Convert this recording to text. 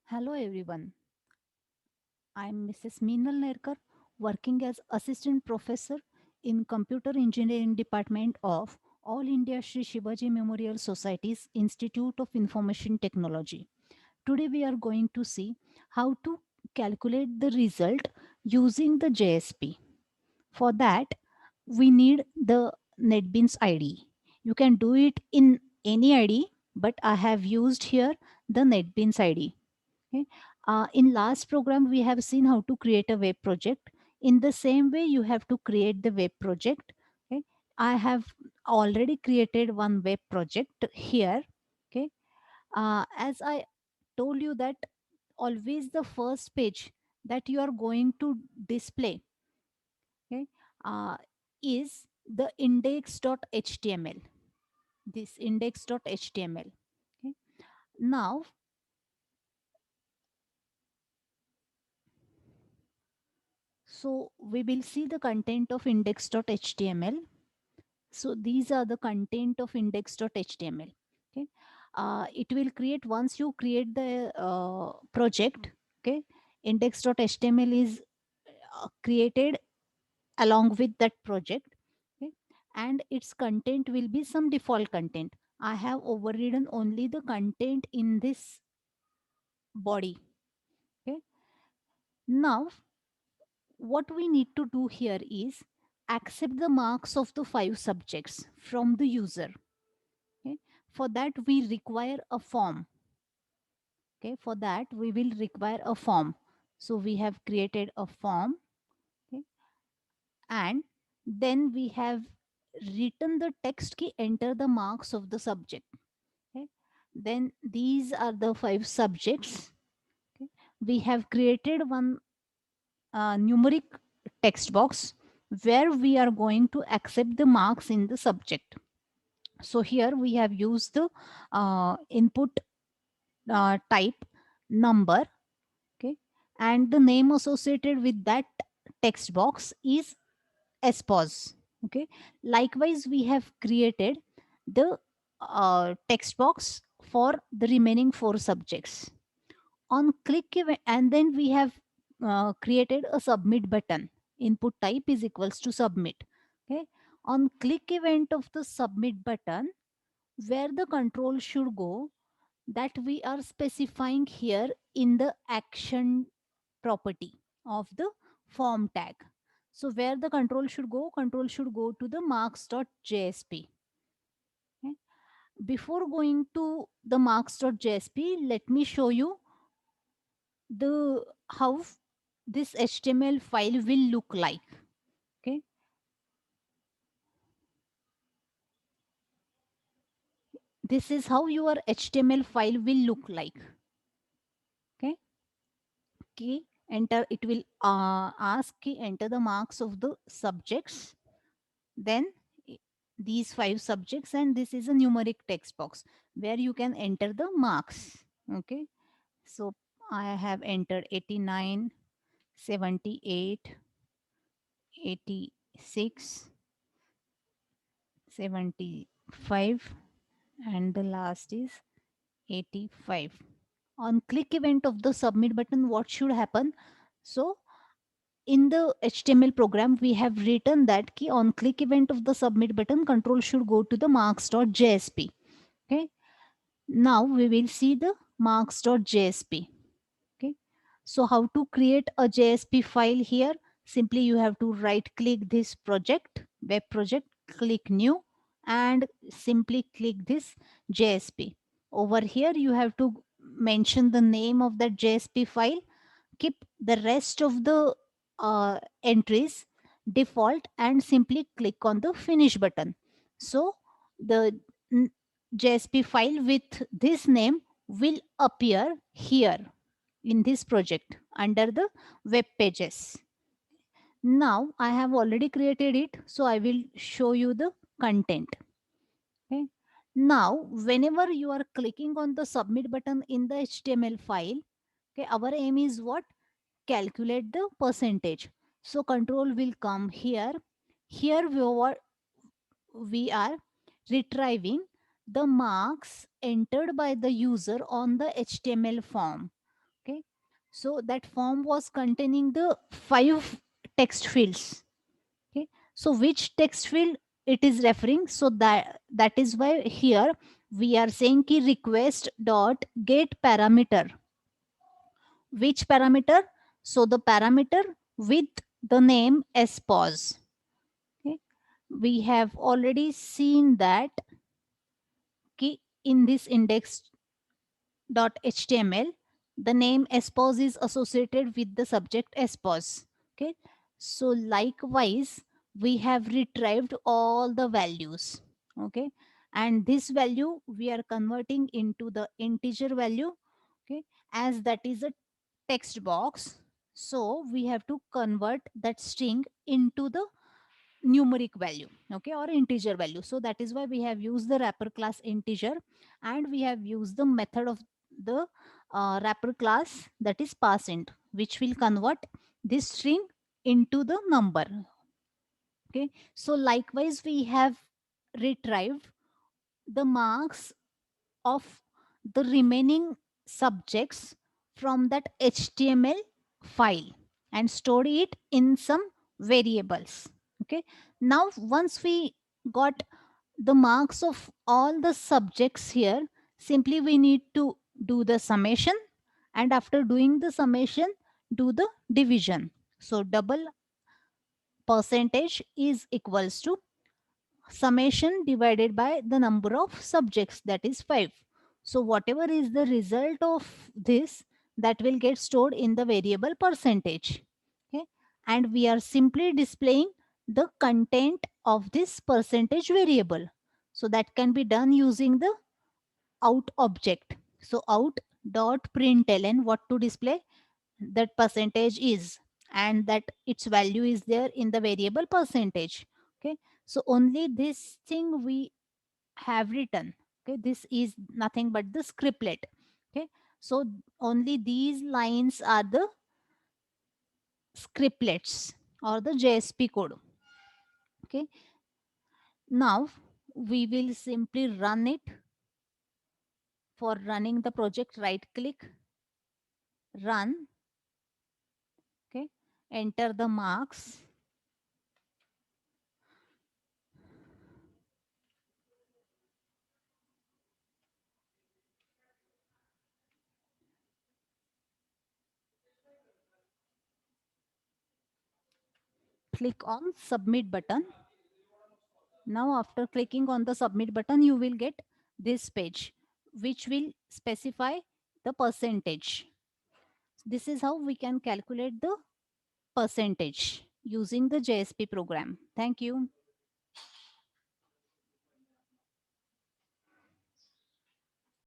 Hello everyone. I'm Mrs. Meenal Nerkar, working as assistant professor in computer engineering department of All India Sri Shivaji Memorial Society's Institute of Information Technology. Today we are going to see how to calculate the result using the JSP. For that, we need the NetBeans ID. You can do it in any ID, but I have used here the NetBeans ID. Okay. In last program, we have seen how to create a web project. In the same way, you have to create the web project. Okay. I have already created one web project here. Okay. As I told you that always the first page that you are going to display, okay, uh, is the index.html. This index.html. Okay. Now, so we will see the content of index.html. So these are the content of index.html. Okay. It will create once you create the project. Okay. Index.html is created along with that project. Okay. And its content will be some default content. I have overridden only the content in this body. Okay. Now what we need to do here is accept the marks of the five subjects from the user. Okay. For that we require a form. Okay. For that we will require a form. So we have created a form. Okay. And then we have written the text key, enter the marks of the subject. Okay. Then these are the five subjects. Okay. We have created one numeric text box where we are going to accept the marks in the subject. So here we have used the input type number. Okay. And the name associated with that text box is spos. Okay. Likewise we have created the text box for the remaining four subjects. On click event, and then we have created a submit button. Input type is equals to submit. Okay. On click event of the submit button, where the control should go, that we are specifying here in the action property of the form tag. So where the control should go to the marks.jsp. Okay. Before going to the marks.jsp, let me show you the how this HTML file will look like. Okay. This is how your HTML file will look like. Okay. Key enter, it will ask key enter the marks of the subjects. Then these five subjects, and this is a numeric text box where you can enter the marks. Okay. So I have entered 89, 78, 86, 75, and the last is 85. On click event of the submit button, what should happen? So in the HTML program, we have written that key on click event of the submit button, control should go to the marks.jsp. Okay. Now we will see the marks.jsp. Okay. So how to create a JSP file here? Simply you have to right click this project, web project, click new, and simply click this JSP. Over here you have to mention the name of that JSP file. Keep the rest of the entries default and simply click on the finish button. So the JSP file with this name will appear here in this project under the web pages. Now I have already created it, so I will show you the content. Okay. Now whenever you are clicking on the submit button in the HTML file, okay, our aim is what? Calculate the percentage. So control will come here. Here we are retrieving the marks entered by the user on the HTML form. Okay, so that form was containing the five text fields. Okay, so which text field it is referring, so that is why here we are saying ki request dot get parameter. Which parameter? So the parameter with the name spos. Okay, we have already seen that ki in this index.html the name spos is associated with the subject spos. Okay, so likewise we have retrieved all the values. Okay, and this value we are converting into the integer value. Okay, as that is a text box, so we have to convert that string into the numeric value, okay, or integer value. So that is why we have used the wrapper class integer, and we have used the method of the wrapper class, that is passint, which will convert this string into the number. Okay, so likewise we have retrieved the marks of the remaining subjects from that HTML file and stored it in some variables. Okay. Now, once we got the marks of all the subjects here, simply we need to do the summation, and after doing the summation, do the division. So, double percentage is equals to summation divided by the number of subjects, that is 5. So whatever is the result of this, that will get stored in the variable percentage. Okay, and we are simply displaying the content of this percentage variable. So that can be done using the out object. So out dot println, what to display, that percentage is, and that its value is there in the variable percentage. Okay, so only this thing we have written. Okay, this is nothing but the scriptlet. Okay, so only these lines are the scriptlets or the JSP code. Okay, now we will simply run it. For running the project, right click, run. Okay, enter the marks. Click on submit button. Now after clicking on the submit button, you will get this page which will specify the percentage. This is how we can calculate the percentage using the JSP program. Thank you.